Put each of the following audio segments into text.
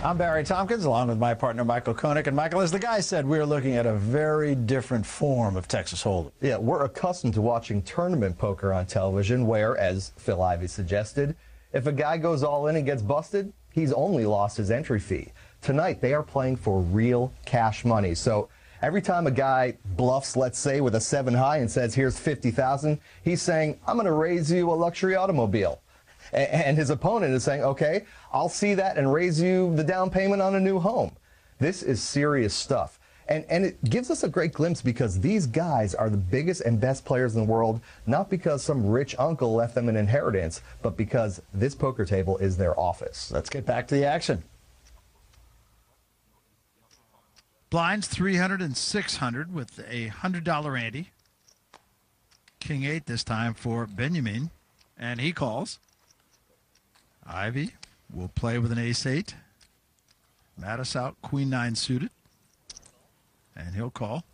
I'm Barry Tompkins, along with my partner Michael Koenig. And Michael, as the guy said, we're looking at a very different form of Texas Hold'em. Yeah, we're accustomed to watching tournament poker on television where, as Phil Ivey suggested, if a guy goes all in and gets busted, he's only lost his entry fee. Tonight, they are playing for real cash money. So every time a guy bluffs, let's say, with a 7 high and says, here's $50,000, he's saying, I'm going to raise you a luxury automobile. And his opponent is saying, okay, I'll see that and raise you the down payment on a new home. This is serious stuff. And it gives us a great glimpse because these guys are the biggest and best players in the world, not because some rich uncle left them an inheritance, but because this poker table is their office. Let's get back to the action. Blinds 300 and 600 with a $100 ante. King 8 this time for Benjamin, and he calls. Ivey will play with an ace-8. Mattis out, queen 9 suited. And he'll call.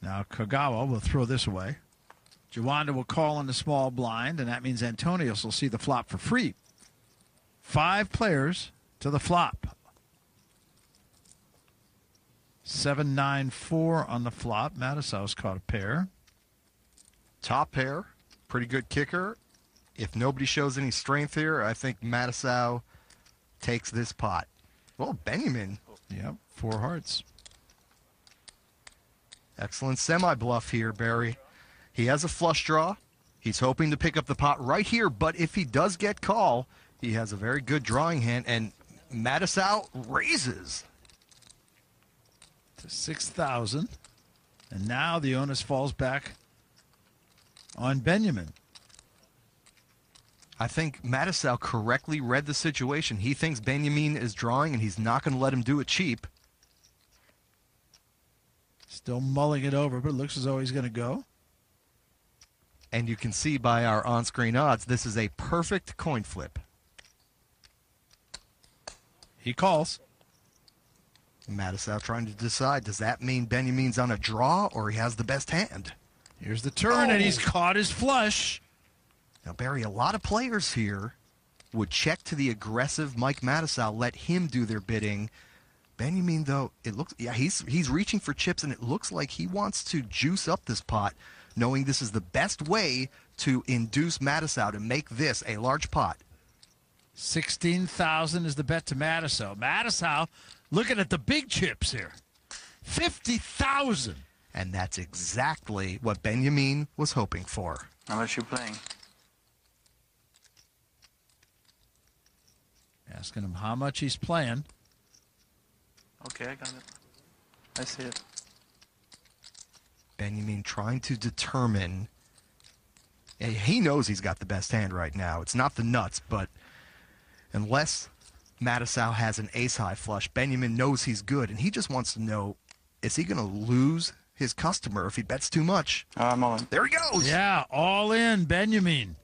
Now Kagawa will throw this away. Jawanda will call on the small blind, and that means Antonius will see the flop for free. 5 players to the flop. 7-9-4 on the flop. Mattisau's caught a pair. Top pair, pretty good kicker. If nobody shows any strength here, I think Mattisau takes this pot. Well, Benjamin. Yep, 4 hearts. Excellent semi-bluff here, Barry. He has a flush draw. He's hoping to pick up the pot right here, but if he does get call, he has a very good drawing hand, and Mattisau raises. To 6,000. And now the onus falls back on Benjamin. I think Mattisau correctly read the situation. He thinks Benjamin is drawing, and he's not going to let him do it cheap. Still mulling it over, but it looks as though he's going to go. And you can see by our on-screen odds, this is a perfect coin flip. He calls. Mattisau trying to decide, does that mean Benjamin's on a draw or he has the best hand? Here's the turn, and he's caught his flush. Now, Barry, a lot of players here would check to the aggressive Mike Mattisau, let him do their bidding. Benjamin, though, it looks, yeah, he's reaching for chips, and it looks like he wants to juice up this pot, knowing this is the best way to induce Mattisau to make this a large pot. 16,000 is the bet to Mattisau. Mattisau looking at the big chips here. 50,000. And that's exactly what Benjamin was hoping for. How much you playing? Asking him how much he's playing. Okay, I got it. I see it. Benjamin trying to determine. He knows he's got the best hand right now. It's not the nuts, but unless Mattisau has an ace-high flush, Benjamin knows he's good, and he just wants to know, is he going to lose his customer if he bets too much? I'm all in. There he goes. Yeah, all in, Benjamin.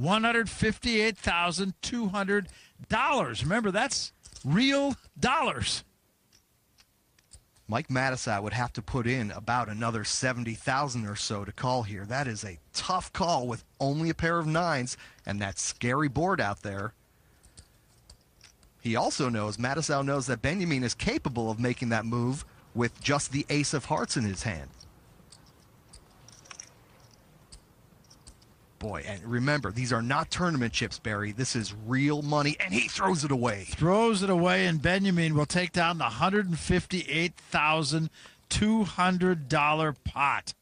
$158,200. Remember, that's real dollars. Mike Mattisau would have to put in about another 70,000 or so to call here. That is a tough call with only a pair of 9s and that scary board out there. He also knows, Mattisau knows that Benjamin is capable of making that move with just the ace of hearts in his hand. Boy, and remember, these are not tournament chips, Barry. This is real money, and he throws it away. Throws it away, and Benjamin will take down the $158,200 pot.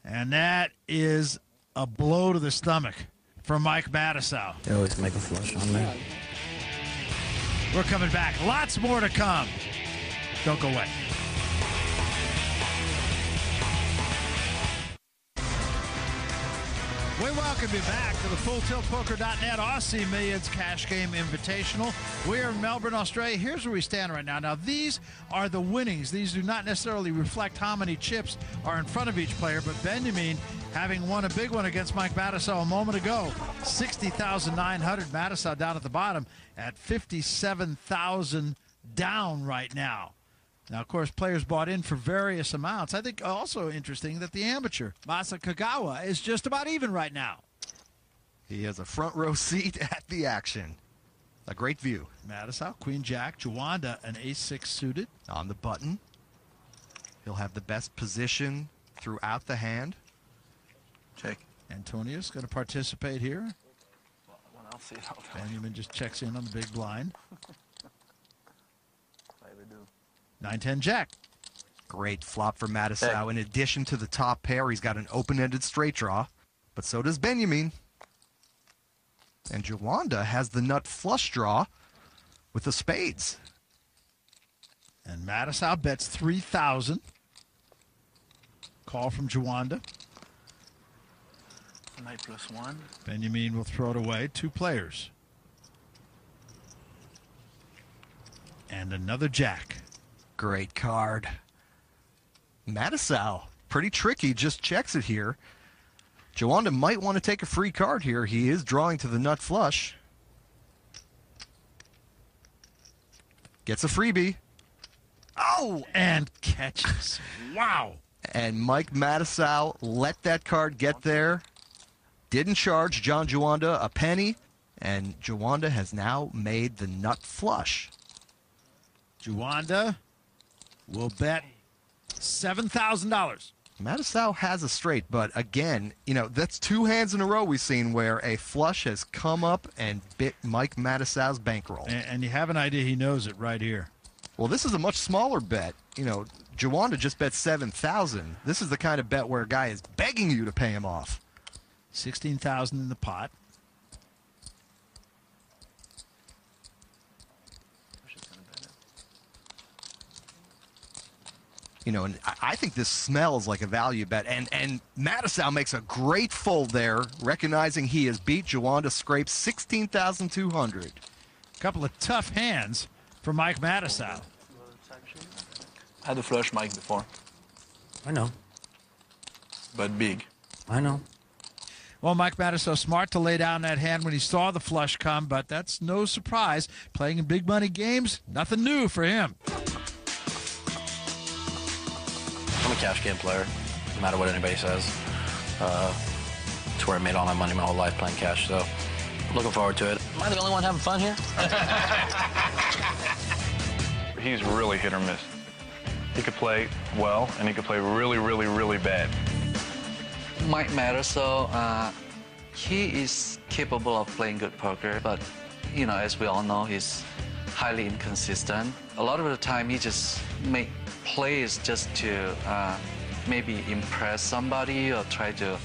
And that is a blow to the stomach for Mike Mattisau. They always make a flush on me. We're coming back. Lots more to come. Don't go away. We welcome you back to the FullTiltPoker.net Aussie Millions Cash Game Invitational. We're in Melbourne, Australia. Here's where we stand right now. Now, these are the winnings. These do not necessarily reflect how many chips are in front of each player, but Benjamin, having won a big one against Mike Mattisau a moment ago, 60,900. Mattisau down at the bottom at 57,000 down right now. Now, of course, players bought in for various amounts. I think also interesting that the amateur, Masa Kagawa, is just about even right now. He has a front row seat at the action. A great view. Matisow, Queen Jack, Juanda, an ace-6 suited. On the button. He'll have the best position throughout the hand. Check. Antonius going to participate here. When I'll see it, I'll tell you. Benjamin just checks in on the big blind. Maybe do. 9-10 Jack. Great flop for Matisow. In addition to the top pair, he's got an open-ended straight draw, but so does Benjamin. And Juanda has the nut flush draw with the spades. And Matisow bets 3,000. Call from Juanda. Knight +1. Benjamin will throw it away. 2 players. And another Jack. Great card. Matisow, pretty tricky, just checks it here. Juanda might want to take a free card here. He is drawing to the nut flush. Gets a freebie. Oh, and catches. Wow. And Mike Matisow let that card get there. Didn't charge John Juanda a penny. And Juanda has now made the nut flush. Juanda will bet $7,000. Matisow has a straight, but again, you know, that's 2 hands in a row we've seen where a flush has come up and bit Mike Matisow's bankroll. And you have an idea he knows it right here. Well, this is a much smaller bet. You know, Juanda just bet 7,000. This is the kind of bet where a guy is begging you to pay him off. 16,000 in the pot. You know, and I think this smells like a value bet. And Matisow makes a great fold there, recognizing he has beat Juanda, scrapes 16,200. Couple of tough hands for Mike Matisow. I had the flush mic before, I know. but big. I know. Well, Mike Matisow smart to lay down that hand when he saw the flush come, but that's no surprise. Playing in big money games, nothing new for him. I'm a cash game player, no matter what anybody says. It's where I made all my money my whole life playing cash, so looking forward to it. Am I the only one having fun here? He's really hit or miss. He could play well, and he could play really, really, really bad. Mike Matisow, he is capable of playing good poker, but, you know, as we all know, he's highly inconsistent. A lot of the time, he just make plays just to maybe impress somebody or try to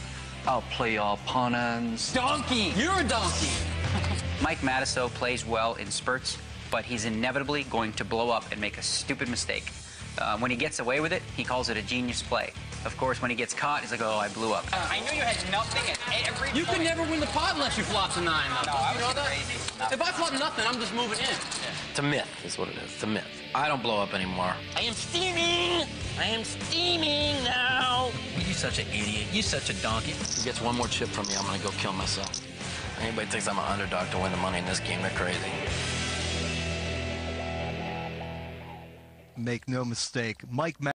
outplay your opponents. Donkey! You're a donkey! Mike Matisow plays well in spurts, but he's inevitably going to blow up and make a stupid mistake. When he gets away with it, he calls it a genius play. Of course, when he gets caught, he's like, oh, I blew up. I knew you had nothing at every You point. could never win the pot unless you flopped a 9. No, I was crazy. If I flop nothing, I'm just moving in. It's a myth, is what it is. It's a myth. I don't blow up anymore. I am steaming! I am steaming now! You're such an idiot. You're such a donkey. He gets one more chip from me, I'm gonna go kill myself. Anybody thinks I'm an underdog to win the money in this game, they're crazy. Make no mistake, Mike